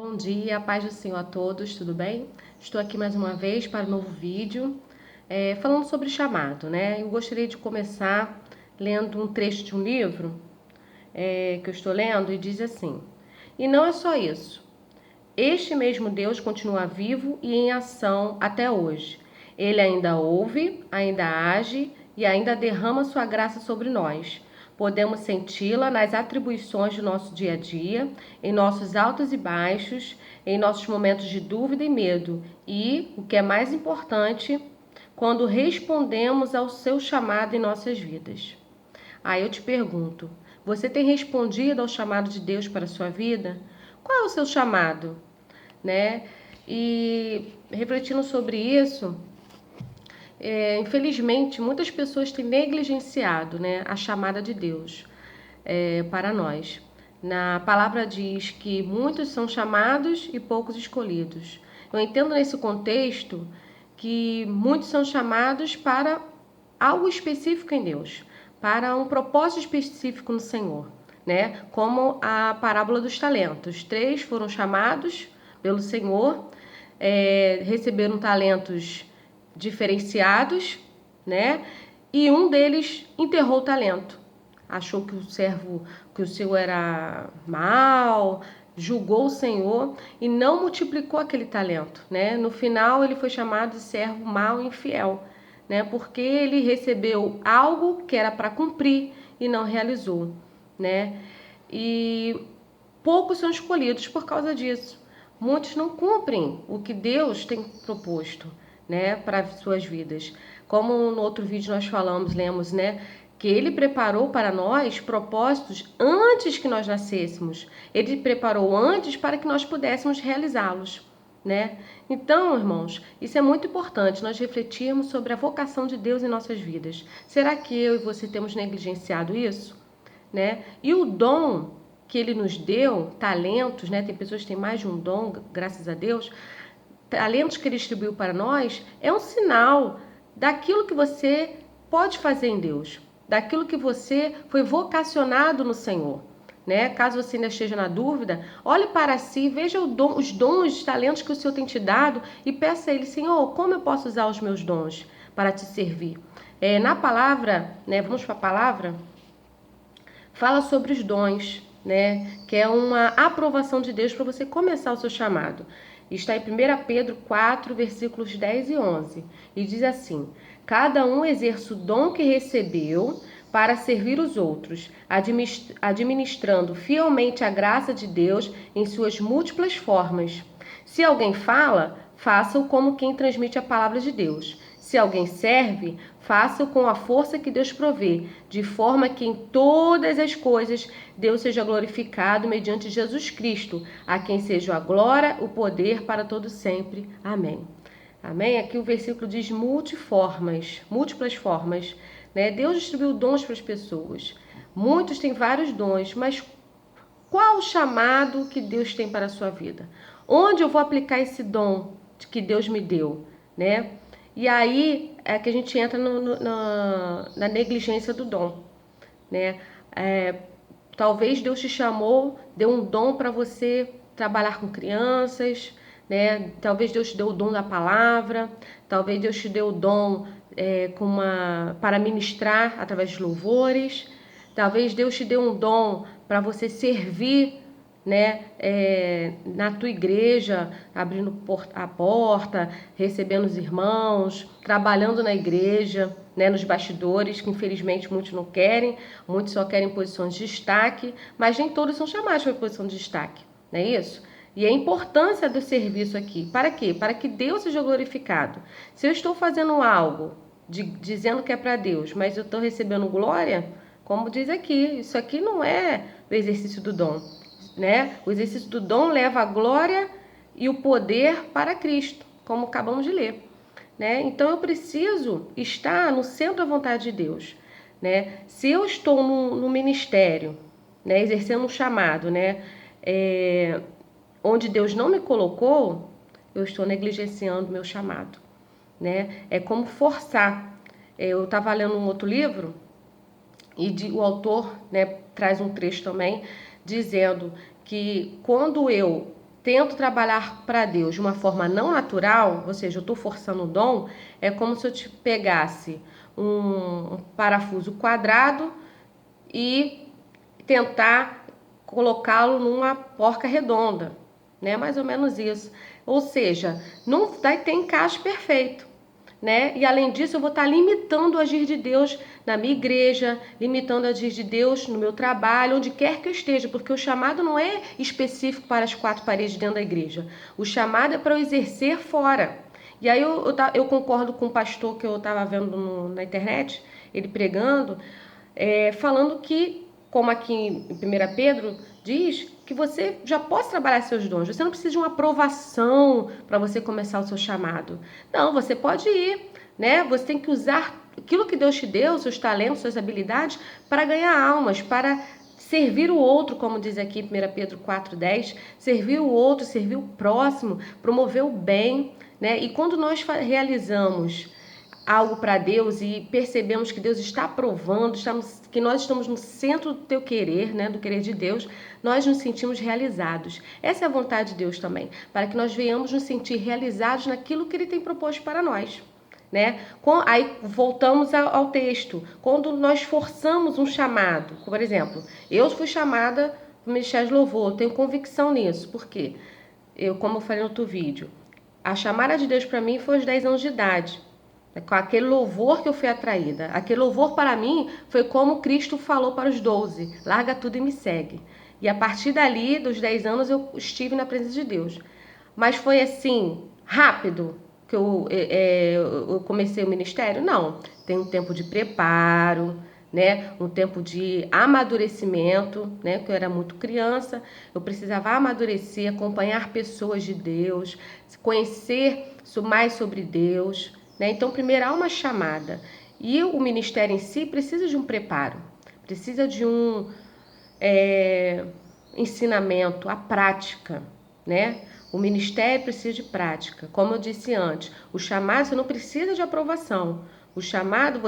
Bom dia, a paz do Senhor a todos, tudo bem? Estou aqui mais uma vez para um novo vídeo, falando sobre chamado, né? Eu gostaria de começar lendo um trecho de um livro que eu estou lendo e diz assim: E não é só isso. Este mesmo Deus continua vivo e em ação até hoje. Ele ainda ouve, ainda age e ainda derrama sua graça sobre nós. Podemos senti-la nas atribuições do nosso dia a dia, em nossos altos e baixos, em nossos momentos de dúvida e medo e, o que é mais importante, quando respondemos ao seu chamado em nossas vidas. Aí eu te pergunto, você tem respondido ao chamado de Deus para a sua vida? Qual é o seu chamado? Né? E refletindo sobre isso, infelizmente muitas pessoas têm negligenciado, né, a chamada de Deus para nós. Na palavra diz que muitos são chamados e poucos escolhidos. Eu entendo nesse contexto que muitos são chamados para algo específico em Deus, para um propósito específico no Senhor, né? Como a parábola dos talentos. 3 foram chamados pelo Senhor, receberam talentos diferenciados, né? E um deles enterrou o talento. Achou que o seu era mau, julgou o Senhor e não multiplicou aquele talento, né? No final ele foi chamado de servo mau e infiel, né? Porque ele recebeu algo que era para cumprir e não realizou, né? E poucos são escolhidos por causa disso. Muitos não cumprem o que Deus tem proposto, né, para suas vidas. Como no outro vídeo nós falamos, lemos, né, que ele preparou para nós propósitos antes que nós nascêssemos. Ele preparou antes para que nós pudéssemos realizá-los, né? Então, irmãos, isso é muito importante, nós refletirmos sobre a vocação de Deus em nossas vidas. Será que eu e você temos negligenciado isso, né? E o dom que ele nos deu, talentos, né? Tem pessoas que têm mais de um dom, graças a Deus. Talentos que ele distribuiu para nós é um sinal daquilo que você pode fazer em Deus, daquilo que você foi vocacionado no Senhor, né? Caso você ainda esteja na dúvida, olhe para si, veja os dons, os talentos que o Senhor tem te dado e peça a Ele, Senhor, como eu posso usar os meus dons para te servir? Na palavra, né? Vamos para a palavra? Fala sobre os dons, né? Que é uma aprovação de Deus para você começar o seu chamado. Está em 1 Pedro 4, versículos 10 e 11. E diz assim: Cada um exerce o dom que recebeu para servir os outros, administrando fielmente a graça de Deus em suas múltiplas formas. Se alguém fala, faça-o como quem transmite a palavra de Deus. Se alguém serve, faça-o com a força que Deus provê, de forma que em todas as coisas Deus seja glorificado mediante Jesus Cristo, a quem seja a glória, o poder para todo sempre. Amém. Amém? Aqui o versículo diz múltiplas formas, né? Deus distribuiu dons para as pessoas. Muitos têm vários dons, mas qual o chamado que Deus tem para a sua vida? Onde eu vou aplicar esse dom que Deus me deu, né? E aí é que a gente entra na negligência do dom, né? Talvez Deus te chamou, deu um dom para você trabalhar com crianças, né? Talvez Deus te deu o dom da palavra, talvez Deus te deu o dom para ministrar através de louvores, talvez Deus te deu um dom para você servir, né, na tua igreja, abrindo a porta, recebendo os irmãos, trabalhando na igreja, né, nos bastidores, que infelizmente muitos não querem, muitos só querem posições de destaque, mas nem todos são chamados para posição de destaque, não é isso? E a importância do serviço aqui, para quê? Para que Deus seja glorificado. Se eu estou fazendo algo dizendo que é para Deus, mas eu estou recebendo glória, como diz aqui, isso aqui não é o exercício do dom, né? O exercício do dom leva a glória e o poder para Cristo, como acabamos de ler, né? Então eu preciso estar no centro da vontade de Deus, né? Se eu estou no ministério, né, exercendo um chamado, né, onde Deus não me colocou, eu estou negligenciando o meu chamado, né? É como forçar. Eu estava lendo um outro livro e o autor, né, traz um trecho também dizendo que quando eu tento trabalhar para Deus de uma forma não natural, ou seja, eu estou forçando o dom, é como se eu te pegasse um parafuso quadrado e tentar colocá-lo numa porca redonda, né? Mais ou menos isso. Ou seja, não vai ter encaixe perfeito, né? E além disso, eu vou estar limitando o agir de Deus na minha igreja, limitando o agir de Deus no meu trabalho, onde quer que eu esteja, porque o chamado não é específico para as quatro paredes dentro da igreja. O chamado é para eu exercer fora. E aí eu concordo com o pastor que eu estava vendo na internet, ele pregando, falando que, como aqui em 1 Pedro diz, que você já pode trabalhar seus dons. Você não precisa de uma aprovação para você começar o seu chamado. Não, você pode ir, né? Você tem que usar aquilo que Deus te deu, seus talentos, suas habilidades, para ganhar almas, para servir o outro, como diz aqui 1 Pedro 4,10, servir o outro, servir o próximo, promover o bem, né? E quando nós realizamos algo para Deus e percebemos que Deus está aprovando, que nós estamos no centro do teu querer, né, do querer de Deus, nós nos sentimos realizados. Essa é a vontade de Deus também, para que nós venhamos nos sentir realizados naquilo que Ele tem proposto para nós. Né? Aí voltamos ao texto. Quando nós forçamos um chamado, por exemplo, eu fui chamada para o Ministério de Louvor, eu tenho convicção nisso. Por quê? Como eu falei no outro vídeo, a chamada de Deus para mim foi aos 10 anos de idade. Com aquele louvor que eu fui atraída. Aquele louvor para mim foi como Cristo falou para os 12: larga tudo e me segue. E a partir dali, dos 10 anos, eu estive na presença de Deus. Mas foi assim, rápido, que eu comecei o ministério? Não. Tem um tempo de preparo, né? Um tempo de amadurecimento, né? Porque eu era muito criança, eu precisava amadurecer, acompanhar pessoas de Deus, conhecer mais sobre Deus, né? Então, primeiro há uma chamada. E o ministério em si precisa de um preparo, precisa de um ensinamento, a prática, né? O ministério precisa de prática. Como eu disse antes, o chamado você não precisa de aprovação. O chamado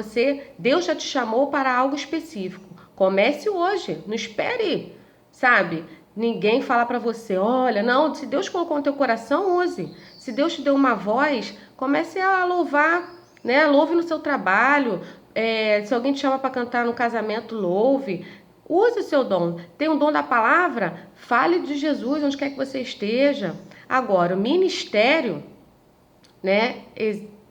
Deus já te chamou para algo específico. Comece hoje, não espere, sabe? Ninguém fala para você, olha, não, se Deus colocou no teu coração, use. Se Deus te deu uma voz, comece a louvar, né? Louve no seu trabalho. Se alguém te chama para cantar no casamento, louve. Use o seu dom. Tem um dom da palavra? Fale de Jesus onde quer que você esteja. Agora, o ministério, né,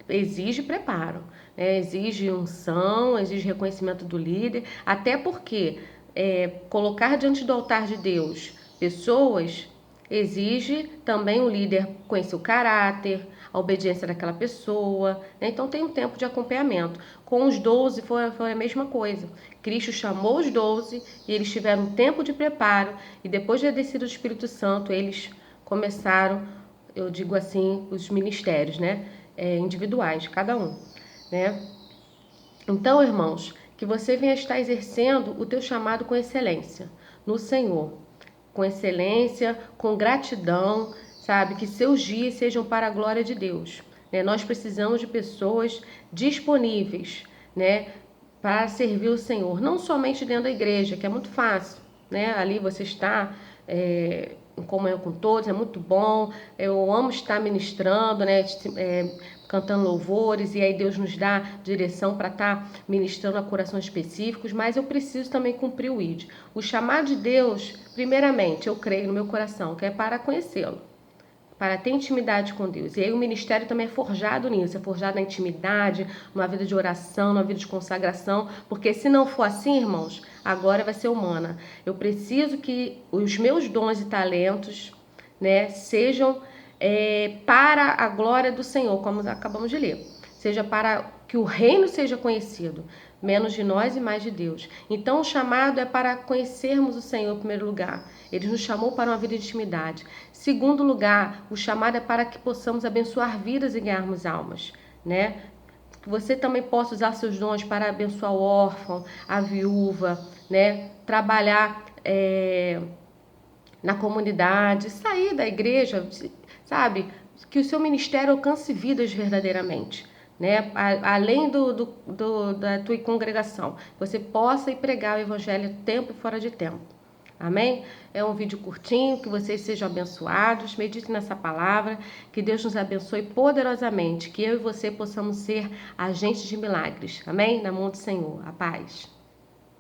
exige preparo, né? Exige unção, exige reconhecimento do líder, até porque colocar diante do altar de Deus pessoas exige também o líder conhecer o caráter, a obediência daquela pessoa, né? Então tem um tempo de acompanhamento. Com os 12 foi a mesma coisa. Cristo chamou os 12 e eles tiveram um tempo de preparo, e depois da descida do Espírito Santo, eles começaram, eu digo assim, os ministérios, né? Individuais, cada um, né? Então, irmãos, que você venha estar exercendo o teu chamado com excelência no Senhor, com excelência, com gratidão, sabe? Que seus dias sejam para a glória de Deus, né? Nós precisamos de pessoas disponíveis, né, para servir o Senhor, não somente dentro da igreja, que é muito fácil, né? Ali você está em comunhão com todos, é muito bom. Eu amo estar ministrando, né? Cantando louvores, e aí Deus nos dá direção para estar ministrando a corações específicos, mas eu preciso também cumprir o ID. O chamado de Deus, primeiramente, eu creio no meu coração, que é para conhecê-lo, para ter intimidade com Deus. E aí o ministério também é forjado nisso, é forjado na intimidade, numa vida de oração, numa vida de consagração, porque se não for assim, irmãos, agora vai ser humana. Eu preciso que os meus dons e talentos, né, sejam para a glória do Senhor, como acabamos de ler. Seja para que o reino seja conhecido, menos de nós e mais de Deus. Então o chamado é para conhecermos o Senhor em primeiro lugar. Ele nos chamou para uma vida de intimidade. Segundo lugar, o chamado é para que possamos abençoar vidas e ganharmos almas, né? Que você também possa usar seus dons para abençoar o órfão, a viúva, né? Trabalhar na comunidade, sair da igreja, sabe? Que o seu ministério alcance vidas verdadeiramente, né? Além da tua congregação, você possa ir pregar o evangelho tempo e fora de tempo. Amém? É um vídeo curtinho, que vocês sejam abençoados, meditem nessa palavra, que Deus nos abençoe poderosamente, que eu e você possamos ser agentes de milagres. Amém? Na mão do Senhor. A paz.